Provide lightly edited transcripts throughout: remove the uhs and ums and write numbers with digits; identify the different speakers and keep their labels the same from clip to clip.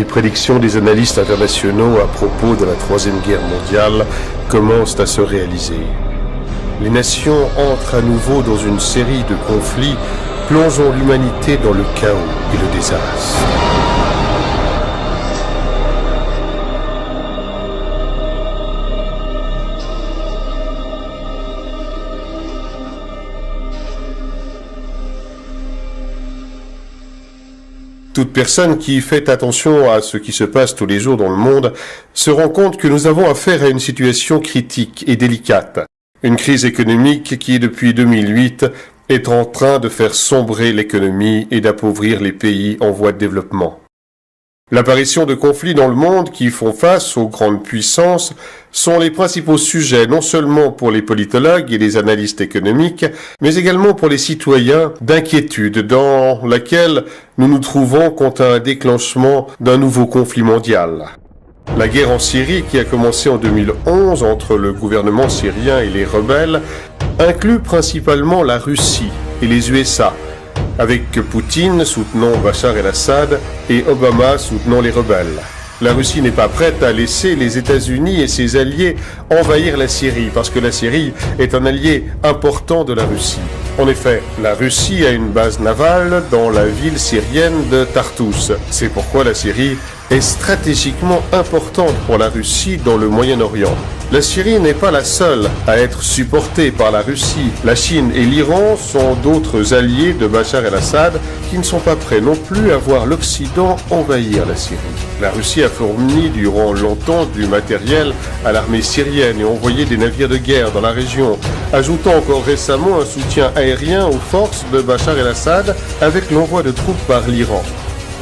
Speaker 1: Les prédictions des analystes internationaux à propos de la Troisième Guerre mondiale commencent à se réaliser. Les nations entrent à nouveau dans une série de conflits, plongeant l'humanité dans le chaos et le désastre. Toute personne qui fait attention à ce qui se passe tous les jours dans le monde se rend compte que nous avons affaire à une situation critique et délicate. Une crise économique qui, depuis 2008, est en train de faire sombrer l'économie et d'appauvrir les pays en voie de développement. L'apparition de conflits dans le monde qui font face aux grandes puissances sont les principaux sujets non seulement pour les politologues et les analystes économiques, mais également pour les citoyens d'inquiétude dans laquelle nous nous trouvons quant à un déclenchement d'un nouveau conflit mondial. La guerre en Syrie, qui a commencé en 2011 entre le gouvernement syrien et les rebelles, inclut principalement la Russie et les USA, avec Poutine soutenant Bachar el-Assad et Obama soutenant les rebelles. La Russie n'est pas prête à laisser les États-Unis et ses alliés envahir la Syrie, parce que la Syrie est un allié important de la Russie. En effet, la Russie a une base navale dans la ville syrienne de Tartous. C'est pourquoi la Syrie est stratégiquement importante pour la Russie dans le Moyen-Orient. La Syrie n'est pas la seule à être supportée par la Russie. La Chine et l'Iran sont d'autres alliés de Bachar el-Assad qui ne sont pas prêts non plus à voir l'Occident envahir la Syrie. La Russie a fourni durant longtemps du matériel à l'armée syrienne et envoyé des navires de guerre dans la région, ajoutant encore récemment un soutien aérien aux forces de Bachar el-Assad avec l'envoi de troupes par l'Iran.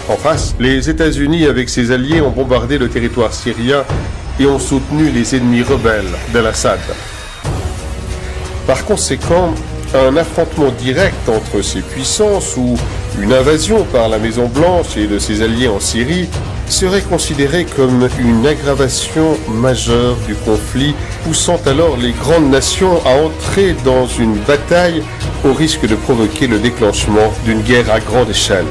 Speaker 1: En face, les États-Unis avec ses alliés ont bombardé le territoire syrien et ont soutenu les ennemis rebelles d'Al-Assad. Par conséquent, un affrontement direct entre ces puissances ou une invasion par la Maison-Blanche et de ses alliés en Syrie serait considéré comme une aggravation majeure du conflit, poussant alors les grandes nations à entrer dans une bataille au risque de provoquer le déclenchement d'une guerre à grande échelle.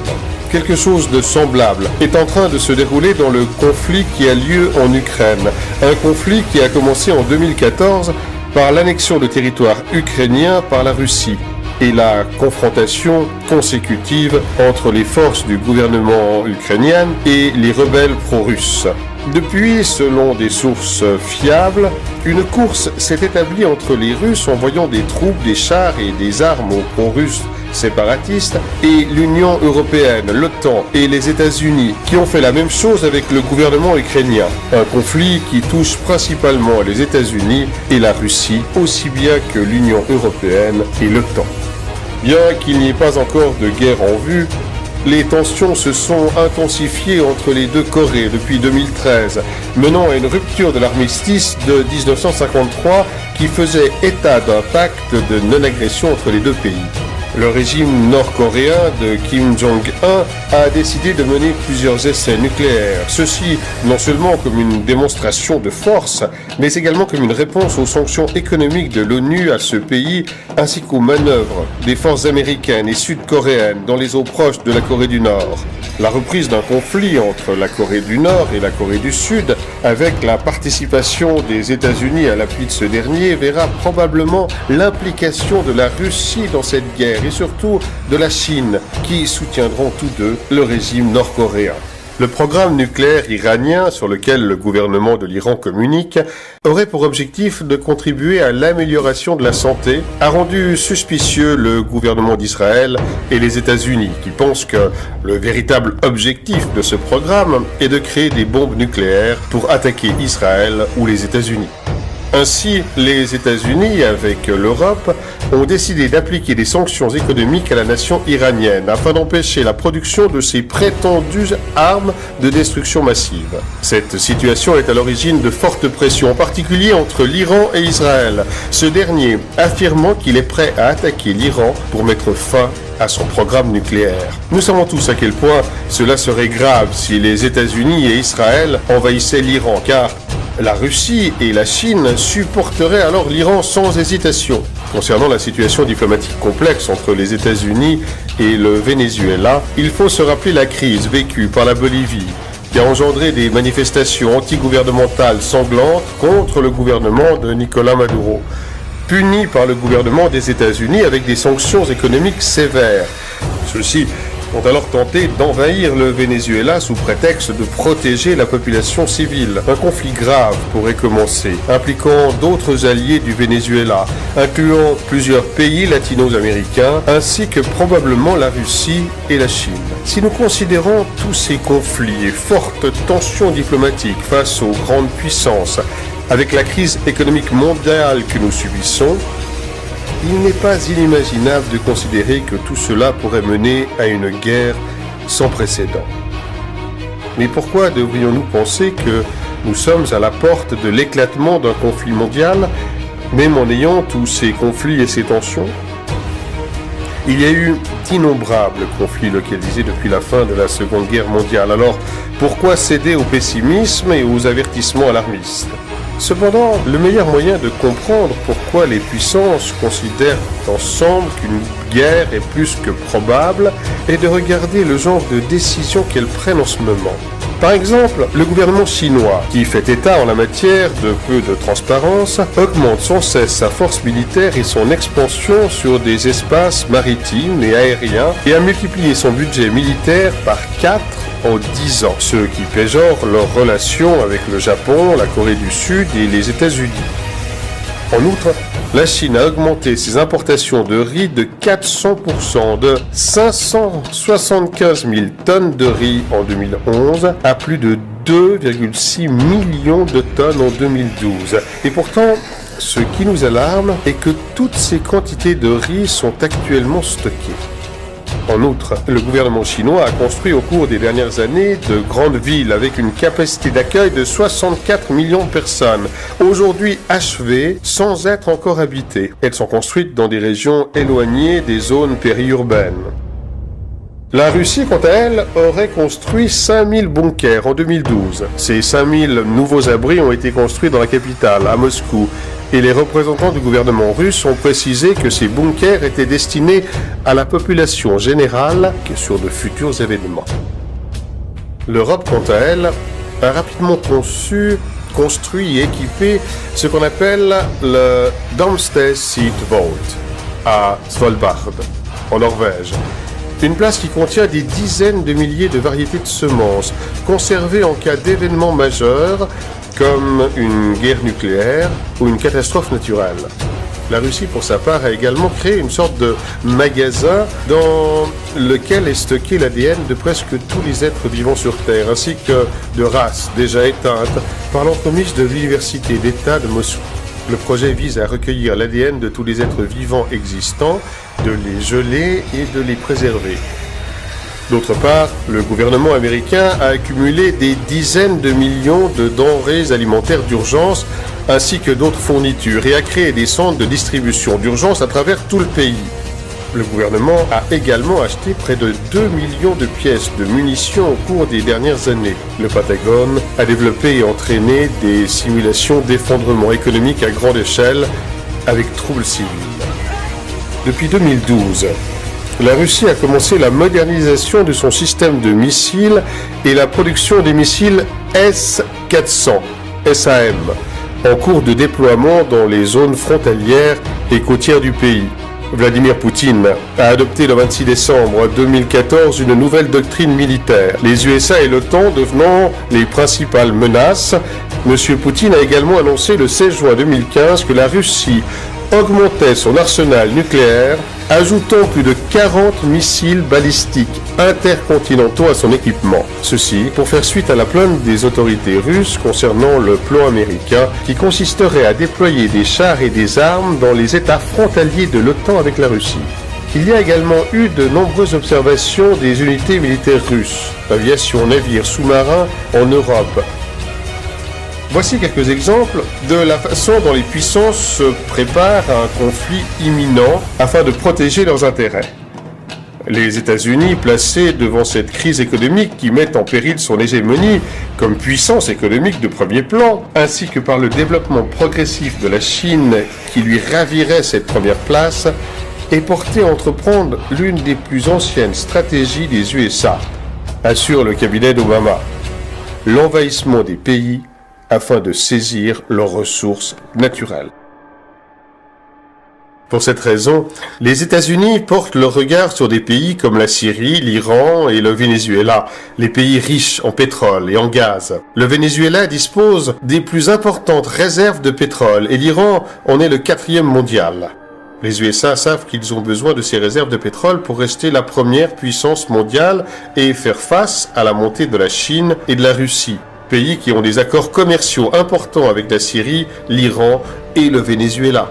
Speaker 1: Quelque chose de semblable est en train de se dérouler dans le conflit qui a lieu en Ukraine. Un conflit qui a commencé en 2014 par l'annexion de territoires ukrainiens par la Russie et la confrontation consécutive entre les forces du gouvernement ukrainien et les rebelles pro-russes. Depuis, selon des sources fiables, une course s'est établie entre les Russes envoyant des troupes, des chars et des armes aux pro-russes séparatistes et l'Union européenne, l'OTAN et les États-Unis qui ont fait la même chose avec le gouvernement ukrainien. Un conflit qui touche principalement les États-Unis et la Russie, aussi bien que l'Union européenne et l'OTAN. Bien qu'il n'y ait pas encore de guerre en vue, les tensions se sont intensifiées entre les deux Corées depuis 2013, menant à une rupture de l'armistice de 1953 qui faisait état d'un pacte de non-agression entre les deux pays. Le régime nord-coréen de Kim Jong-un a décidé de mener plusieurs essais nucléaires. Ceci non seulement comme une démonstration de force, mais également comme une réponse aux sanctions économiques de l'ONU à ce pays, ainsi qu'aux manœuvres des forces américaines et sud-coréennes dans les eaux proches de la Corée du Nord. La reprise d'un conflit entre la Corée du Nord et la Corée du Sud, avec la participation des États-Unis à l'appui de ce dernier, verra probablement l'implication de la Russie dans cette guerre et surtout de la Chine, qui soutiendront tous deux le régime nord-coréen. Le programme nucléaire iranien, sur lequel le gouvernement de l'Iran communique, aurait pour objectif de contribuer à l'amélioration de la santé, a rendu suspicieux le gouvernement d'Israël et les États-Unis, qui pensent que le véritable objectif de ce programme est de créer des bombes nucléaires pour attaquer Israël ou les États-Unis. Ainsi, les États-Unis, avec l'Europe, ont décidé d'appliquer des sanctions économiques à la nation iranienne afin d'empêcher la production de ces prétendues armes de destruction massive. Cette situation est à l'origine de fortes pressions, en particulier entre l'Iran et Israël, ce dernier affirmant qu'il est prêt à attaquer l'Iran pour mettre fin à son programme nucléaire. Nous savons tous à quel point cela serait grave si les États-Unis et Israël envahissaient l'Iran, car la Russie et la Chine supporteraient alors l'Iran sans hésitation. Concernant la situation diplomatique complexe entre les États-Unis et le Venezuela, il faut se rappeler la crise vécue par la Bolivie, qui a engendré des manifestations antigouvernementales sanglantes contre le gouvernement de Nicolás Maduro, puni par le gouvernement des États-Unis avec des sanctions économiques sévères. Ceux-ci ont alors tenté d'envahir le Venezuela sous prétexte de protéger la population civile. Un conflit grave pourrait commencer, impliquant d'autres alliés du Venezuela, incluant plusieurs pays latino-américains, ainsi que probablement la Russie et la Chine. Si nous considérons tous ces conflits et fortes tensions diplomatiques face aux grandes puissances, avec la crise économique mondiale que nous subissons, il n'est pas inimaginable de considérer que tout cela pourrait mener à une guerre sans précédent. Mais pourquoi devrions-nous penser que nous sommes à la porte de l'éclatement d'un conflit mondial, même en ayant tous ces conflits et ces tensions ? Il y a eu d'innombrables conflits localisés depuis la fin de la Seconde Guerre mondiale. Alors, pourquoi céder au pessimisme et aux avertissements alarmistes ? Cependant, le meilleur moyen de comprendre pourquoi les puissances considèrent ensemble qu'une guerre est plus que probable est de regarder le genre de décisions qu'elles prennent en ce moment. Par exemple, le gouvernement chinois, qui fait état en la matière de peu de transparence, augmente sans cesse sa force militaire et son expansion sur des espaces maritimes et aériens et a multiplié son budget militaire par 4 en 10 ans, ce qui péjore leurs relations avec le Japon, la Corée du Sud et les États-Unis. En outre, la Chine a augmenté ses importations de riz de 400%, de 575 000 tonnes de riz en 2011 à plus de 2,6 millions de tonnes en 2012. Et pourtant, ce qui nous alarme est que toutes ces quantités de riz sont actuellement stockées. En outre, le gouvernement chinois a construit au cours des dernières années de grandes villes avec une capacité d'accueil de 64 millions de personnes, aujourd'hui achevées sans être encore habitées. Elles sont construites dans des régions éloignées des zones périurbaines. La Russie, quant à elle, aurait construit 5000 bunkers en 2012. Ces 5000 nouveaux abris ont été construits dans la capitale, à Moscou, et les représentants du gouvernement russe ont précisé que ces bunkers étaient destinés à la population générale que sur de futurs événements. L'Europe, quant à elle, a rapidement construit et équipé ce qu'on appelle le Domesday Seed Vault à Svalbard, en Norvège. Une place qui contient des dizaines de milliers de variétés de semences, conservées en cas d'événements majeurs, comme une guerre nucléaire ou une catastrophe naturelle. La Russie, pour sa part, a également créé une sorte de magasin dans lequel est stocké l'ADN de presque tous les êtres vivants sur Terre, ainsi que de races déjà éteintes par l'entremise de l'Université d'État de Moscou. Le projet vise à recueillir l'ADN de tous les êtres vivants existants, de les geler et de les préserver. D'autre part, le gouvernement américain a accumulé des dizaines de millions de denrées alimentaires d'urgence ainsi que d'autres fournitures et a créé des centres de distribution d'urgence à travers tout le pays. Le gouvernement a également acheté près de 2 millions de pièces de munitions au cours des dernières années. Le Pentagone a développé et entraîné des simulations d'effondrement économique à grande échelle avec troubles civils. Depuis 2012, la Russie a commencé la modernisation de son système de missiles et la production des missiles S-400, SAM, en cours de déploiement dans les zones frontalières et côtières du pays. Vladimir Poutine a adopté le 26 décembre 2014 une nouvelle doctrine militaire, les USA et l'OTAN devenant les principales menaces. M. Poutine a également annoncé le 16 juin 2015 que la Russie augmentait son arsenal nucléaire, ajoutant plus de 40 missiles balistiques intercontinentaux à son équipement. Ceci pour faire suite à la plainte des autorités russes concernant le plan américain qui consisterait à déployer des chars et des armes dans les États frontaliers de l'OTAN avec la Russie. Il y a également eu de nombreuses observations des unités militaires russes, aviation, navires, sous-marins en Europe. Voici quelques exemples de la façon dont les puissances se préparent à un conflit imminent afin de protéger leurs intérêts. Les États-Unis, placés devant cette crise économique qui met en péril son hégémonie comme puissance économique de premier plan, ainsi que par le développement progressif de la Chine qui lui ravirait cette première place, est porté à entreprendre l'une des plus anciennes stratégies des USA, assure le cabinet d'Obama. l'envahissement des pays afin de saisir leurs ressources naturelles. Pour cette raison, les États-Unis portent leur regard sur des pays comme la Syrie, l'Iran et le Venezuela, les pays riches en pétrole et en gaz. Le Venezuela dispose des plus importantes réserves de pétrole et l'Iran en est le 4e mondial. Les USA savent qu'ils ont besoin de ces réserves de pétrole pour rester la première puissance mondiale et faire face à la montée de la Chine et de la Russie, pays qui ont des accords commerciaux importants avec la Syrie, l'Iran et le Venezuela.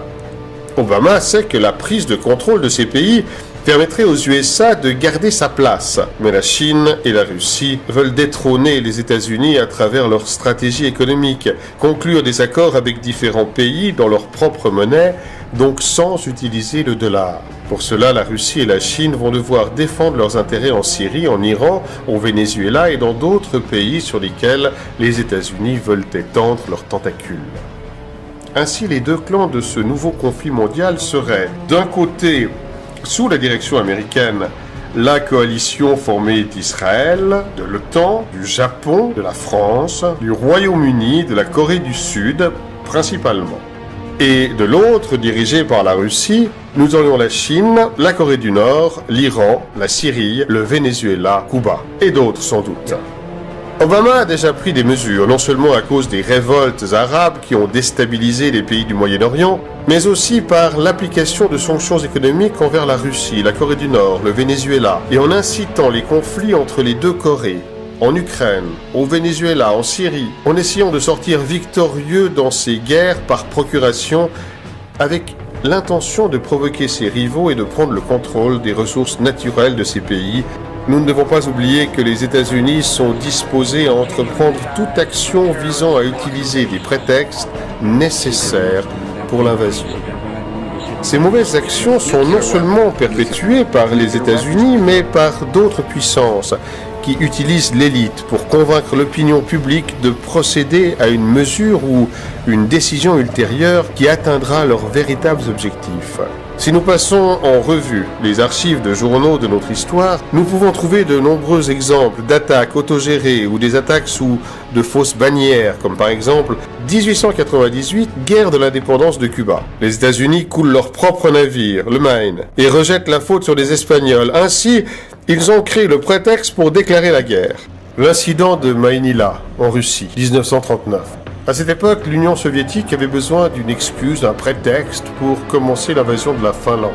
Speaker 1: Obama sait que la prise de contrôle de ces pays permettrait aux USA de garder sa place. Mais la Chine et la Russie veulent détrôner les États-Unis à travers leur stratégie économique, conclure des accords avec différents pays dans leur propre monnaie, donc sans utiliser le dollar. Pour cela, la Russie et la Chine vont devoir défendre leurs intérêts en Syrie, en Iran, au Venezuela et dans d'autres pays sur lesquels les États-Unis veulent étendre leurs tentacules. Ainsi, les deux clans de ce nouveau conflit mondial seraient, d'un côté, sous la direction américaine, la coalition formée d'Israël, de l'OTAN, du Japon, de la France, du Royaume-Uni, de la Corée du Sud, principalement. Et de l'autre, dirigée par la Russie, nous aurions la Chine, la Corée du Nord, l'Iran, la Syrie, le Venezuela, Cuba, et d'autres sans doute. Obama a déjà pris des mesures, non seulement à cause des révoltes arabes qui ont déstabilisé les pays du Moyen-Orient, mais aussi par l'application de sanctions économiques envers la Russie, la Corée du Nord, le Venezuela, et en incitant les conflits entre les deux Corées, en Ukraine, au Venezuela, en Syrie, en essayant de sortir victorieux dans ces guerres par procuration, avec l'intention de provoquer ses rivaux et de prendre le contrôle des ressources naturelles de ces pays. Nous ne devons pas oublier que les États-Unis sont disposés à entreprendre toute action visant à utiliser des prétextes nécessaires pour l'invasion. Ces mauvaises actions sont non seulement perpétuées par les États-Unis, mais par d'autres puissances qui utilisent l'élite pour convaincre l'opinion publique de procéder à une mesure ou une décision ultérieure qui atteindra leurs véritables objectifs. Si nous passons en revue les archives de journaux de notre histoire, nous pouvons trouver de nombreux exemples d'attaques autogérées ou des attaques sous de fausses bannières, comme par exemple 1898, guerre de l'indépendance de Cuba. Les États-Unis coulent leur propre navire, le Maine, et rejettent la faute sur les Espagnols. Ainsi, ils ont créé le prétexte pour déclarer la guerre. L'incident de Maïnila, en Russie, 1939. À cette époque, l'Union soviétique avait besoin d'une excuse, d'un prétexte pour commencer l'invasion de la Finlande.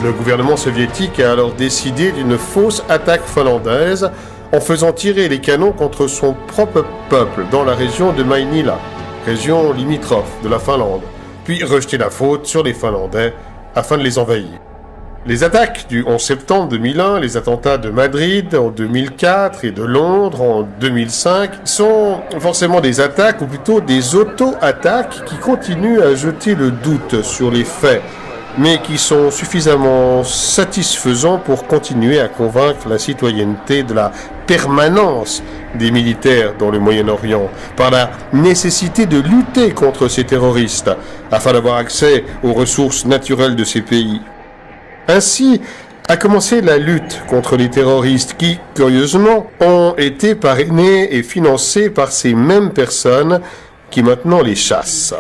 Speaker 1: Le gouvernement soviétique a alors décidé d'une fausse attaque finlandaise en faisant tirer les canons contre son propre peuple dans la région de Maïnila, région limitrophe de la Finlande, puis rejeter la faute sur les Finlandais afin de les envahir. Les attaques du 11 septembre 2001, les attentats de Madrid en 2004 et de Londres en 2005 sont forcément des attaques, ou plutôt des auto-attaques qui continuent à jeter le doute sur les faits, mais qui sont suffisamment satisfaisants pour continuer à convaincre la citoyenneté de la permanence des militaires dans le Moyen-Orient, par la nécessité de lutter contre ces terroristes, afin d'avoir accès aux ressources naturelles de ces pays. Ainsi a commencé la lutte contre les terroristes qui, curieusement, ont été parrainés et financés par ces mêmes personnes qui maintenant les chassent.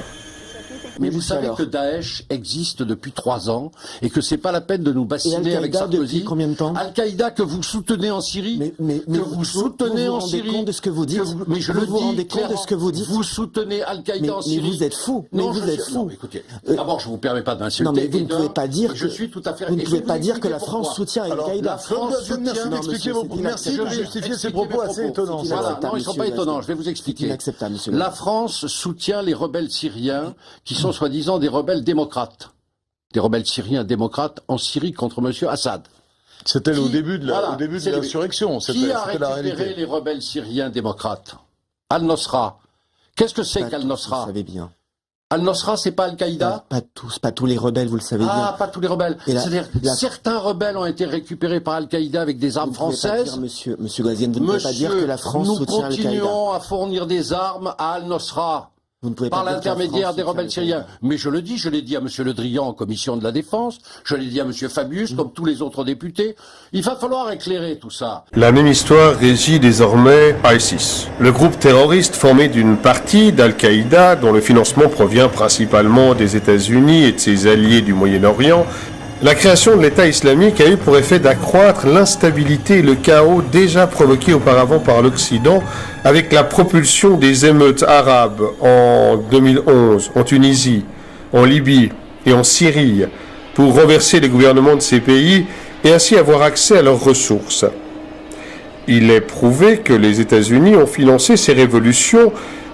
Speaker 2: Mais vous savez que Daesh existe depuis 3 ans et que c'est pas la peine de nous bassiner avec Sarkozy.
Speaker 3: Depuis combien de temps?
Speaker 2: Al-Qaïda que vous soutenez en Syrie, vous soutenez en Syrie.
Speaker 3: Vous vous rendez compte de ce que vous dites?
Speaker 2: Mais je le
Speaker 3: vous
Speaker 2: dis
Speaker 3: rendez compte de ce que vous dites?
Speaker 2: Vous soutenez Al-Qaïda en Syrie.
Speaker 3: Mais vous êtes fou.
Speaker 2: Non,
Speaker 3: vous êtes fou.
Speaker 2: Non, écoutez, d'abord je vous permets pas d'insulter.
Speaker 3: Non, mais vous ne pouvez pas dire
Speaker 2: je suis tout à fait.
Speaker 3: Vous ne pouvez pas dire que la France soutient Al-Qaïda.
Speaker 2: La France soutient.
Speaker 3: Merci
Speaker 2: de justifier ces propos assez étonnants. Voilà, non, ils sont pas étonnants. Je vais vous expliquer.
Speaker 3: Inacceptable, monsieur.
Speaker 2: La France soutient les rebelles syriens qui sont soi-disant des rebelles démocrates. Des rebelles syriens démocrates en Syrie contre M. Assad.
Speaker 4: C'était au début de l'insurrection.
Speaker 2: Qui a récupéré les rebelles syriens démocrates? Al-Nosra. Qu'est-ce que c'est qu'Al-Nosra?
Speaker 3: Vous savez bien.
Speaker 2: Al-Nosra, c'est pas Al-Qaïda?
Speaker 3: Pas tous les rebelles, vous le savez bien.
Speaker 2: Ah, pas tous les rebelles. C'est-à-dire, certains rebelles ont été récupérés par Al-Qaïda avec des armes françaises.
Speaker 3: Monsieur Gazienne, vous ne pouvez pas dire que la France soutient Al-Qaïda.
Speaker 2: Nous continuons à fournir des armes à Al-Nosra.
Speaker 3: Vous ne pouvez
Speaker 2: par
Speaker 3: pas dire que la
Speaker 2: l'intermédiaire
Speaker 3: France
Speaker 2: des rebelles
Speaker 3: soutient
Speaker 2: syriens. Mais je le dis, je l'ai dit à M. Le Drian en commission de la Défense, je l'ai dit à M. Fabius, comme tous les autres députés. Il va falloir éclairer tout ça.
Speaker 1: La même histoire régit désormais ISIS, le groupe terroriste formé d'une partie d'Al-Qaïda dont le financement provient principalement des États-Unis et de ses alliés du Moyen-Orient. La création de l'État islamique a eu pour effet d'accroître l'instabilité et le chaos déjà provoqués auparavant par l'Occident avec la propulsion des émeutes arabes en 2011 en Tunisie, en Libye et en Syrie pour renverser les gouvernements de ces pays et ainsi avoir accès à leurs ressources. Il est prouvé que les États-Unis ont financé ces révolutions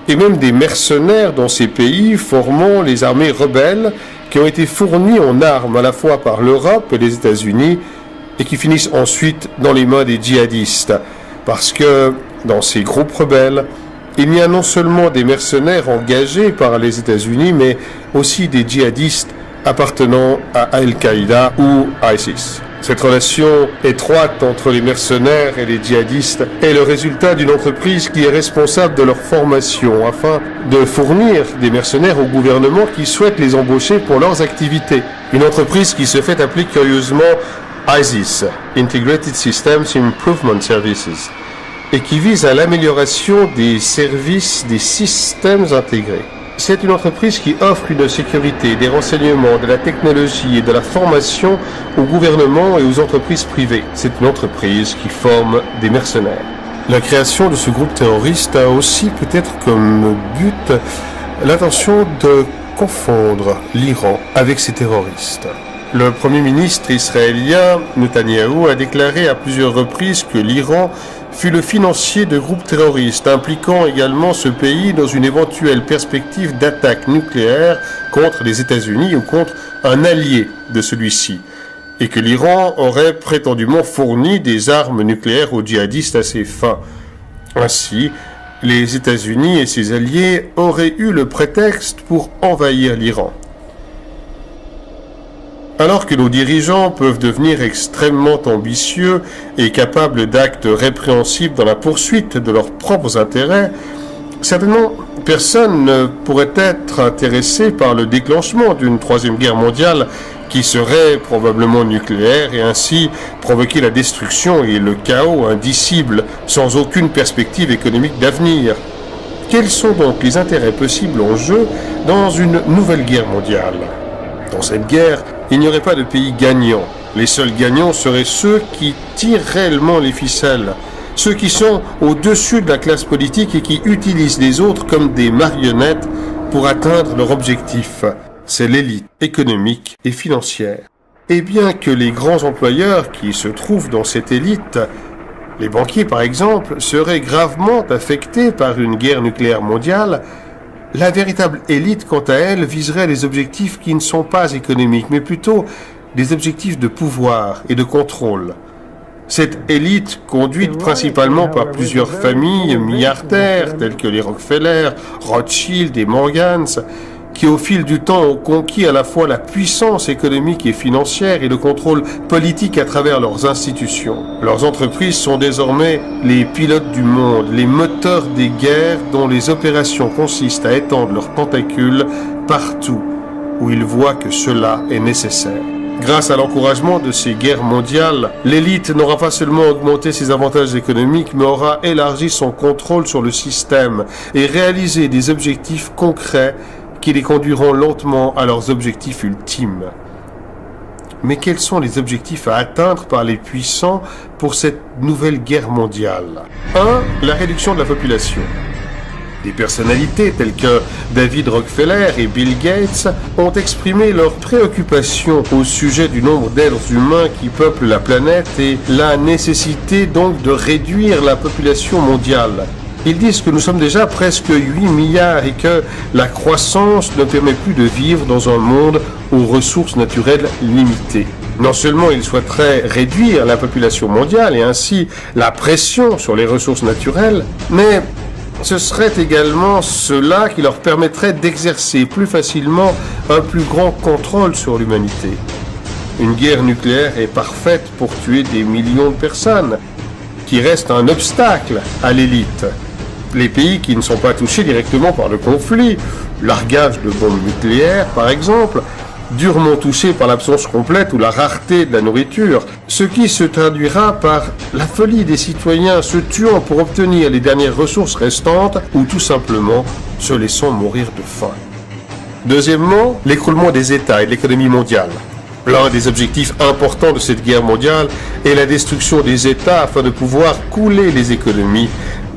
Speaker 1: et même des mercenaires dans ces pays formant les armées rebelles qui ont été fournis en armes à la fois par l'Europe et les États-Unis et qui finissent ensuite dans les mains des djihadistes. Parce que dans ces groupes rebelles, il y a non seulement des mercenaires engagés par les États-Unis, mais aussi des djihadistes appartenant à Al-Qaïda ou ISIS. Cette relation étroite entre les mercenaires et les djihadistes est le résultat d'une entreprise qui est responsable de leur formation afin de fournir des mercenaires au gouvernement qui souhaite les embaucher pour leurs activités. Une entreprise qui se fait appeler curieusement ISIS, Integrated Systems Improvement Services, et qui vise à l'amélioration des services des systèmes intégrés. C'est une entreprise qui offre une sécurité, des renseignements, de la technologie et de la formation au gouvernement et aux entreprises privées. C'est une entreprise qui forme des mercenaires. La création de ce groupe terroriste a aussi peut-être comme but l'intention de confondre l'Iran avec ses terroristes. Le Premier ministre israélien Netanyahou a déclaré à plusieurs reprises que l'Iran fut le financier de groupes terroristes, impliquant également ce pays dans une éventuelle perspective d'attaque nucléaire contre les États-Unis ou contre un allié de celui-ci, et que l'Iran aurait prétendument fourni des armes nucléaires aux djihadistes à ses fins. Ainsi, les États-Unis et ses alliés auraient eu le prétexte pour envahir l'Iran. Alors que nos dirigeants peuvent devenir extrêmement ambitieux et capables d'actes répréhensibles dans la poursuite de leurs propres intérêts, certainement personne ne pourrait être intéressé par le déclenchement d'une troisième guerre mondiale qui serait probablement nucléaire et ainsi provoquer la destruction et le chaos indicible sans aucune perspective économique d'avenir. Quels sont donc les intérêts possibles en jeu dans une nouvelle guerre mondiale ? Dans cette guerre, il n'y aurait pas de pays gagnant. Les seuls gagnants seraient ceux qui tirent réellement les ficelles, ceux qui sont au-dessus de la classe politique et qui utilisent les autres comme des marionnettes pour atteindre leur objectif. C'est l'élite économique et financière. Et bien que les grands employeurs qui se trouvent dans cette élite, les banquiers par exemple, seraient gravement affectés par une guerre nucléaire mondiale, la véritable élite, quant à elle, viserait les objectifs qui ne sont pas économiques, mais plutôt des objectifs de pouvoir et de contrôle. Cette élite, conduite principalement par plusieurs familles milliardaires, telles que les Rockefeller, Rothschild et Morgans, qui au fil du temps ont conquis à la fois la puissance économique et financière et le contrôle politique à travers leurs institutions. Leurs entreprises sont désormais les pilotes du monde, les moteurs des guerres dont les opérations consistent à étendre leurs tentacules partout où ils voient que cela est nécessaire. Grâce à l'encouragement de ces guerres mondiales, l'élite n'aura pas seulement augmenté ses avantages économiques, mais aura élargi son contrôle sur le système et réalisé des objectifs concrets qui les conduiront lentement à leurs objectifs ultimes. Mais quels sont les objectifs à atteindre par les puissants pour cette nouvelle guerre mondiale ? 1. La réduction de la population. Des personnalités telles que David Rockefeller et Bill Gates ont exprimé leur préoccupation au sujet du nombre d'êtres humains qui peuplent la planète et la nécessité donc de réduire la population mondiale. Ils disent que nous sommes déjà presque 8 milliards et que la croissance ne permet plus de vivre dans un monde aux ressources naturelles limitées. Non seulement ils souhaiteraient réduire la population mondiale et ainsi la pression sur les ressources naturelles, mais ce serait également cela qui leur permettrait d'exercer plus facilement un plus grand contrôle sur l'humanité. Une guerre nucléaire est parfaite pour tuer des millions de personnes, qui reste un obstacle à l'élite. les pays qui ne sont pas touchés directement par le conflit, largage de bombes nucléaires par exemple, durement touchés par l'absence complète ou la rareté de la nourriture, ce qui se traduira par la folie des citoyens se tuant pour obtenir les dernières ressources restantes ou tout simplement se laissant mourir de faim. Deuxièmement, l'écroulement des États et de l'économie mondiale. L'un des objectifs importants de cette guerre mondiale est la destruction des États afin de pouvoir couler les économies,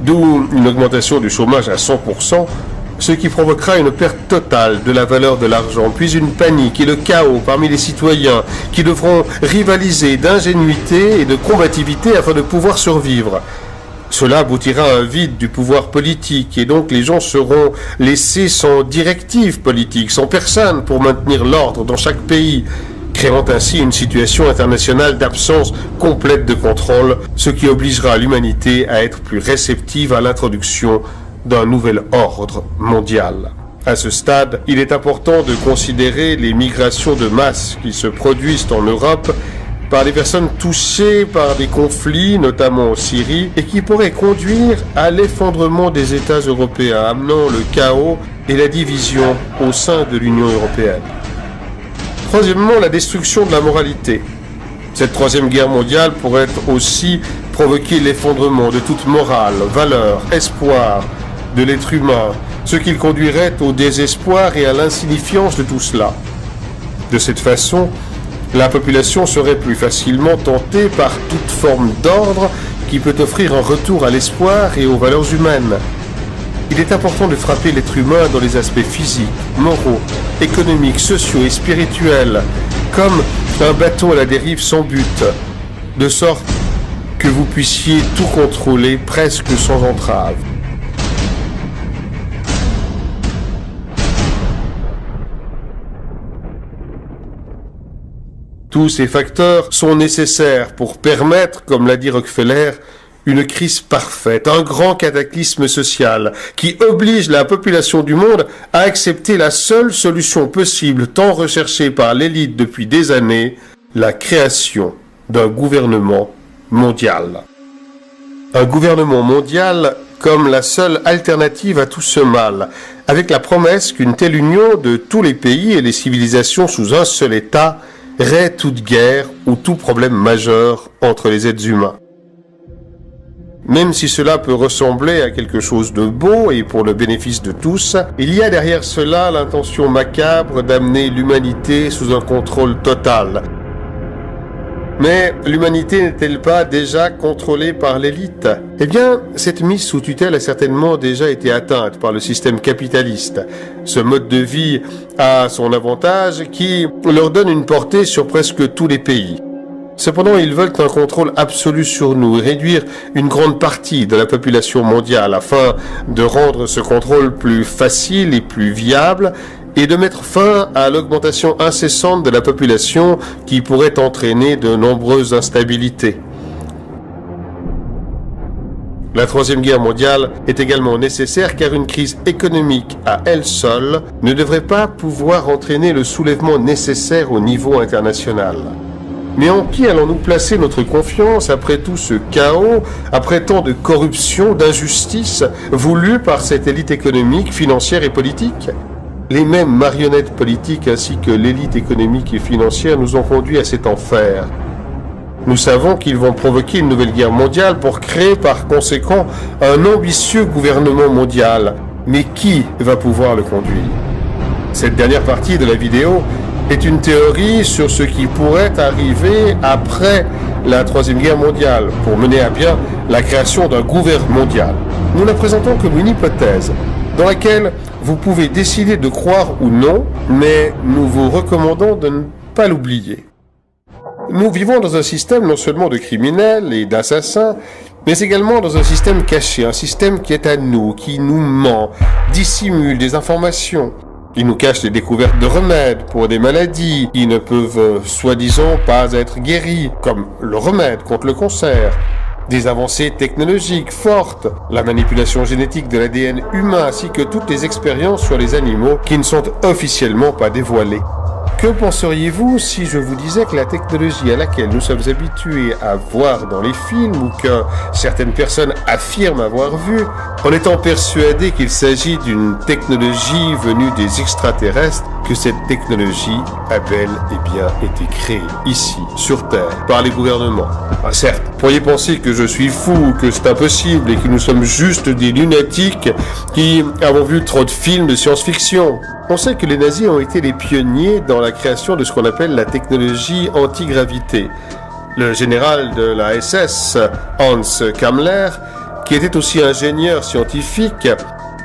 Speaker 1: d'où une augmentation du chômage à 100%, ce qui provoquera une perte totale de la valeur de l'argent, puis une panique et le chaos parmi les citoyens qui devront rivaliser d'ingénuité et de combativité afin de pouvoir survivre. Cela aboutira à un vide du pouvoir politique et donc les gens seront laissés sans directive politique, sans personne pour maintenir l'ordre dans chaque pays, créant ainsi une situation internationale d'absence complète de contrôle, ce qui obligera l'humanité à être plus réceptive à l'introduction d'un nouvel ordre mondial. À ce stade, il est important de considérer les migrations de masse qui se produisent en Europe par des personnes touchées par des conflits, notamment en Syrie, et qui pourraient conduire à l'effondrement des États européens, amenant le chaos et la division au sein de l'Union européenne. Troisièmement, la destruction de la moralité. Cette troisième guerre mondiale pourrait aussi provoquer l'effondrement de toute morale, valeur, espoir de l'être humain, ce qui le conduirait au désespoir et à l'insignifiance de tout cela. De cette façon, la population serait plus facilement tentée par toute forme d'ordre qui peut offrir un retour à l'espoir et aux valeurs humaines. Il est important de frapper l'être humain dans les aspects physiques, moraux, économiques, sociaux et spirituels, comme un bateau à la dérive sans but, de sorte que vous puissiez tout contrôler presque sans entrave. Tous ces facteurs sont nécessaires pour permettre, comme l'a dit Rockefeller, une crise parfaite, un grand cataclysme social qui oblige la population du monde à accepter la seule solution possible tant recherchée par l'élite depuis des années, la création d'un gouvernement mondial. Un gouvernement mondial comme la seule alternative à tout ce mal, avec la promesse qu'une telle union de tous les pays et les civilisations sous un seul État raie toute guerre ou tout problème majeur entre les êtres humains. Même si cela peut ressembler à quelque chose de beau et pour le bénéfice de tous, il y a derrière cela l'intention macabre d'amener l'humanité sous un contrôle total. Mais l'humanité n'est-elle pas déjà contrôlée par l'élite? Eh bien, cette mise sous tutelle a certainement déjà été atteinte par le système capitaliste. Ce mode de vie a son avantage qui leur donne une portée sur presque tous les pays. Cependant, ils veulent un contrôle absolu sur nous et réduire une grande partie de la population mondiale afin de rendre ce contrôle plus facile et plus viable et de mettre fin à l'augmentation incessante de la population qui pourrait entraîner de nombreuses instabilités. La Troisième Guerre mondiale est également nécessaire car une crise économique à elle seule ne devrait pas pouvoir entraîner le soulèvement nécessaire au niveau international. Mais en qui allons-nous placer notre confiance après tout ce chaos, après tant de corruption, d'injustice voulue par cette élite économique, financière et politique ? Les mêmes marionnettes politiques ainsi que l'élite économique et financière nous ont conduits à cet enfer. Nous savons qu'ils vont provoquer une nouvelle guerre mondiale pour créer par conséquent un ambitieux gouvernement mondial. Mais qui va pouvoir le conduire ? Cette dernière partie de la vidéo est une théorie sur ce qui pourrait arriver après la Troisième Guerre mondiale pour mener à bien la création d'un gouvernement mondial. Nous la présentons comme une hypothèse dans laquelle vous pouvez décider de croire ou non, mais nous vous recommandons de ne pas l'oublier. Nous vivons dans un système non seulement de criminels et d'assassins, mais également dans un système caché, un système qui est à nous, qui nous ment, dissimule des informations. Il nous cache les découvertes de remèdes pour des maladies qui ne peuvent soi-disant pas être guéries, comme le remède contre le cancer. Des avancées technologiques fortes, la manipulation génétique de l'ADN humain ainsi que toutes les expériences sur les animaux qui ne sont officiellement pas dévoilées. Que penseriez-vous si je vous disais que la technologie à laquelle nous sommes habitués à voir dans les films ou que certaines personnes affirment avoir vu, en étant persuadées qu'il s'agit d'une technologie venue des extraterrestres, que cette technologie a bel et bien été créée ici, sur Terre, par les gouvernements. Certes, vous pourriez penser que je suis fou, que c'est impossible et que nous sommes juste des lunatiques qui avons vu trop de films de science-fiction. On sait que les nazis ont été les pionniers dans la création de ce qu'on appelle la technologie antigravité. Le général de la SS, Hans Kammler, qui était aussi ingénieur scientifique,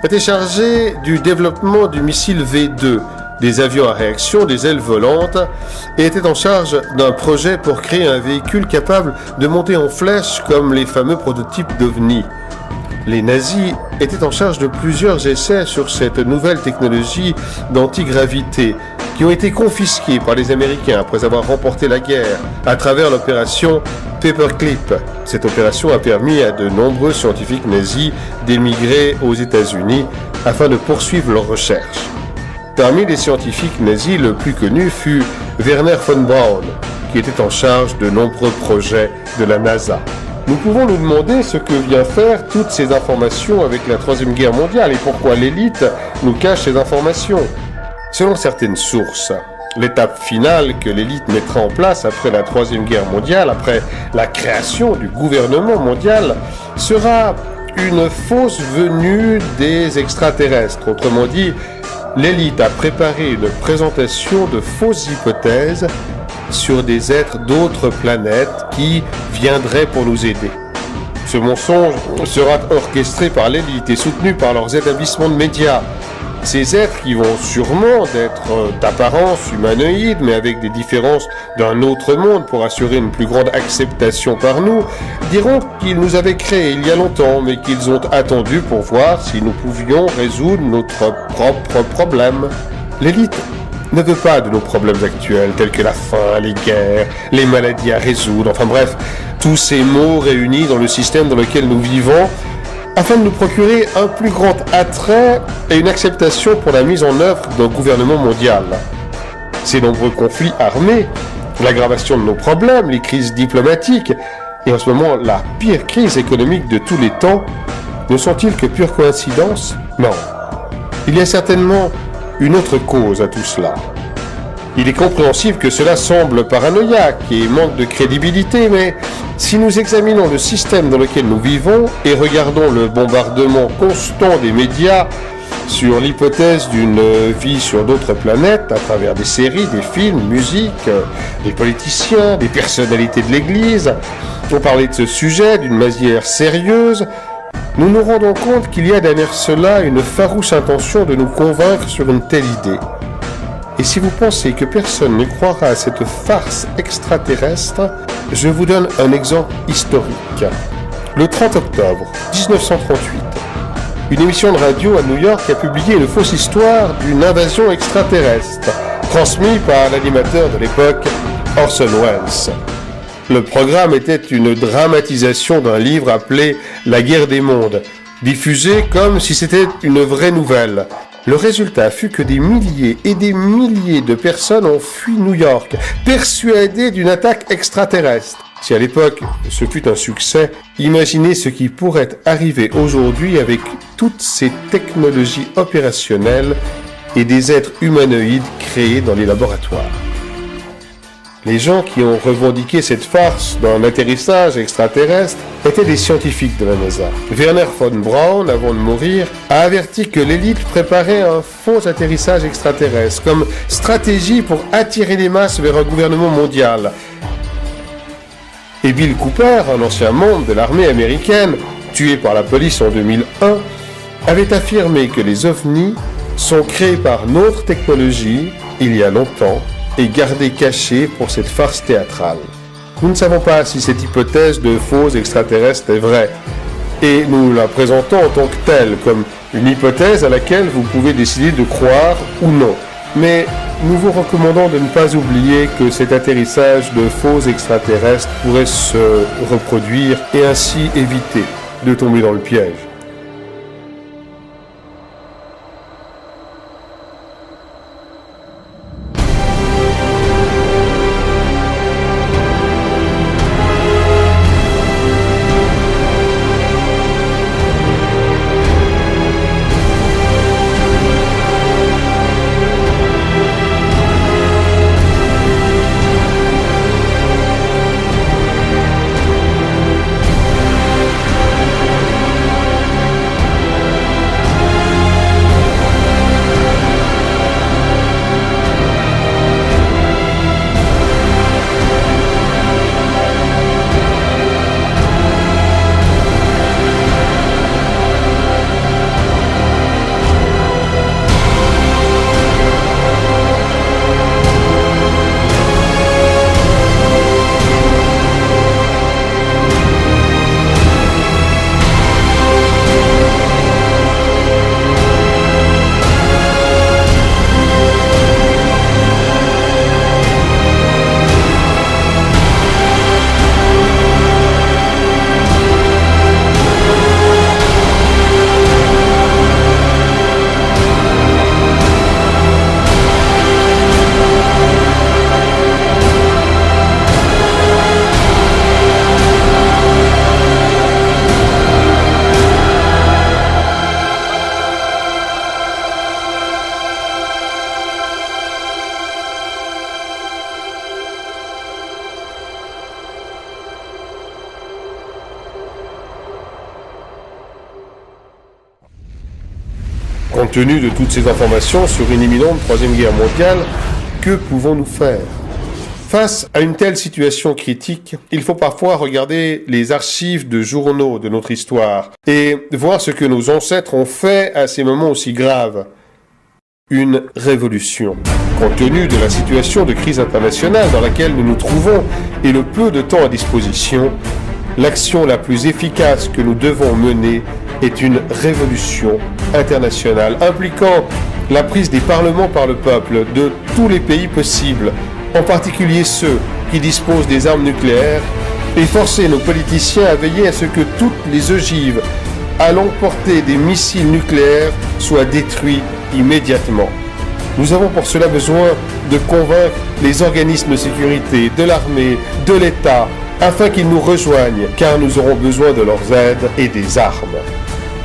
Speaker 1: était chargé du développement du missile V2, des avions à réaction, des ailes volantes, et était en charge d'un projet pour créer un véhicule capable de monter en flèche comme les fameux prototypes d'OVNI. Les nazis étaient en charge de plusieurs essais sur cette nouvelle technologie d'antigravité qui ont été confisqués par les Américains après avoir remporté la guerre à travers l'opération Paperclip. Cette opération a permis à de nombreux scientifiques nazis d'émigrer aux États-Unis afin de poursuivre leurs recherches. Parmi les scientifiques nazis, le plus connu fut Werner von Braun, qui était en charge de nombreux projets de la NASA. Nous pouvons nous demander ce que vient faire toutes ces informations avec la Troisième Guerre mondiale et pourquoi l'élite nous cache ces informations. Selon certaines sources, l'étape finale que l'élite mettra en place après la Troisième Guerre mondiale, après la création du gouvernement mondial, sera une fausse venue des extraterrestres. Autrement dit, l'élite a préparé une présentation de fausses hypothèses sur des êtres d'autres planètes qui viendraient pour nous aider. Ce mensonge sera orchestré par l'élite et soutenu par leurs établissements de médias. Ces êtres, qui vont sûrement être d'apparence humanoïde, mais avec des différences d'un autre monde pour assurer une plus grande acceptation par nous, diront qu'ils nous avaient créés il y a longtemps, mais qu'ils ont attendu pour voir si nous pouvions résoudre notre propre problème. L'élite ne veut pas de nos problèmes actuels, tels que la faim, les guerres, les maladies à résoudre, enfin bref, tous ces maux réunis dans le système dans lequel nous vivons, afin de nous procurer un plus grand attrait et une acceptation pour la mise en œuvre d'un gouvernement mondial. Ces nombreux conflits armés, l'aggravation de nos problèmes, les crises diplomatiques, et en ce moment la pire crise économique de tous les temps, ne sont-ils que pure coïncidence? Non. Il y a certainement une autre cause à tout cela. Il est compréhensible que cela semble paranoïaque et manque de crédibilité, mais si nous examinons le système dans lequel nous vivons et regardons le bombardement constant des médias sur l'hypothèse d'une vie sur d'autres planètes à travers des séries, des films, musique, des politiciens, des personnalités de l'Église, pour parler de ce sujet d'une manière sérieuse, nous nous rendons compte qu'il y a derrière cela une farouche intention de nous convaincre sur une telle idée. Et si vous pensez que personne ne croira à cette farce extraterrestre, je vous donne un exemple historique. Le 30 octobre 1938, une émission de radio à New York a publié une fausse histoire d'une invasion extraterrestre, transmise par l'animateur de l'époque, Orson Welles. Le programme était une dramatisation d'un livre appelé « La guerre des mondes », diffusé comme si c'était une vraie nouvelle. Le résultat fut que des milliers et des milliers de personnes ont fui New York, persuadées d'une attaque extraterrestre. Si à l'époque ce fut un succès, imaginez ce qui pourrait arriver aujourd'hui avec toutes ces technologies opérationnelles et des êtres humanoïdes créés dans les laboratoires. Les gens qui ont revendiqué cette farce d'un atterrissage extraterrestre étaient des scientifiques de la NASA. Werner von Braun, avant de mourir, a averti que l'élite préparait un faux atterrissage extraterrestre comme stratégie pour attirer les masses vers un gouvernement mondial. Et Bill Cooper, un ancien membre de l'armée américaine, tué par la police en 2001, avait affirmé que les ovnis sont créés par notre technologie, il y a longtemps, et gardés cachés pour cette farce théâtrale. Nous ne savons pas si cette hypothèse de faux extraterrestre est vraie, et nous la présentons en tant que telle, comme une hypothèse à laquelle vous pouvez décider de croire ou non. Mais nous vous recommandons de ne pas oublier que cet atterrissage de faux extraterrestres pourrait se reproduire et ainsi éviter de tomber dans le piège. tenu de toutes ces informations sur une imminente troisième guerre mondiale, que pouvons-nous faire ? Face à une telle situation critique, il faut parfois regarder les archives de journaux de notre histoire et voir ce que nos ancêtres ont fait à ces moments aussi graves. Une révolution. Compte tenu de la situation de crise internationale dans laquelle nous nous trouvons et le peu de temps à disposition, l'action la plus efficace que nous devons mener est une révolution internationale impliquant la prise des parlements par le peuple de tous les pays possibles, en particulier ceux qui disposent des armes nucléaires, et forcer nos politiciens à veiller à ce que toutes les ogives allant porter des missiles nucléaires soient détruits immédiatement. Nous avons pour cela besoin de convaincre les organismes de sécurité, de l'armée, de l'État, afin qu'ils nous rejoignent, car nous aurons besoin de leurs aides et des armes.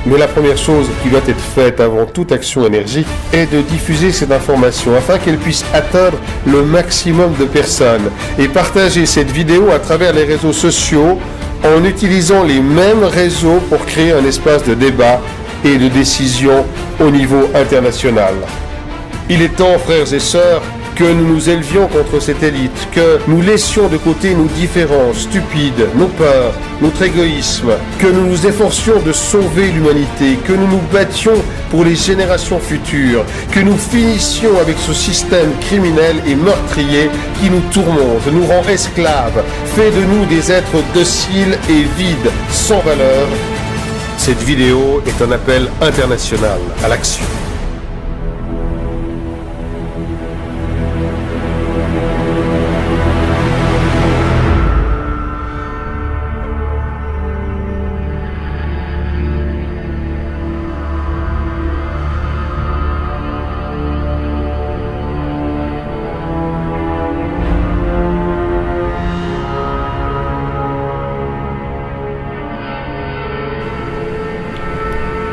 Speaker 1: Mais la première chose qui doit être faite avant toute action énergique est de diffuser cette information afin qu'elle puisse atteindre le maximum de personnes et partager cette vidéo à travers les réseaux sociaux en utilisant les mêmes réseaux pour créer un espace de débat et de décision au niveau international. Il est temps, frères et sœurs, que nous nous élevions contre cette élite, que nous laissions de côté nos différences stupides, nos peurs, notre égoïsme, que nous nous efforcions de sauver l'humanité, que nous nous battions pour les générations futures, que nous finissions avec ce système criminel et meurtrier qui nous tourmente, nous rend esclaves, fait de nous des êtres dociles et vides, sans valeur. Cette vidéo est un appel international à l'action.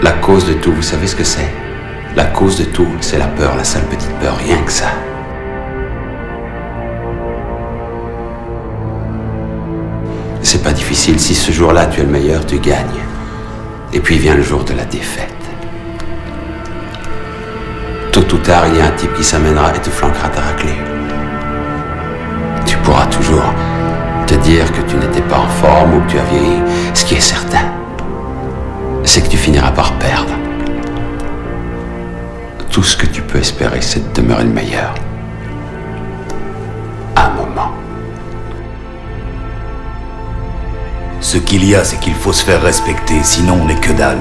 Speaker 5: La cause de tout, vous savez ce que c'est? La cause de tout, c'est la peur, la sale petite peur, rien que ça. C'est pas difficile, si ce jour-là tu es le meilleur, tu gagnes. Et puis vient le jour de la défaite. Tôt ou tard, il y a un type qui s'amènera et te flanquera ta raclée. Tu pourras toujours te dire que tu n'étais pas en forme ou que tu as vieilli. Ce qui est certain, c'est que tu finiras par perdre. Tout ce que tu peux espérer, c'est de demeurer le meilleur. Un moment.
Speaker 6: Ce qu'il y a, c'est qu'il faut se faire respecter, sinon on n'est que dalle.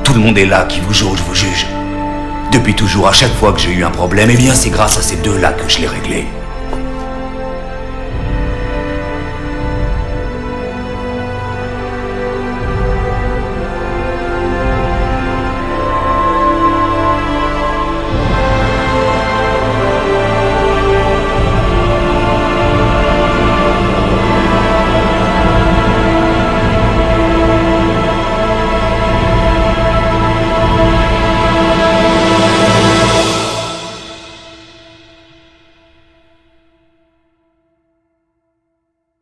Speaker 6: Tout le monde est là, qui vous jauge, vous juge. Depuis toujours, à chaque fois que j'ai eu un problème, eh bien c'est grâce à ces deux-là que je l'ai réglé.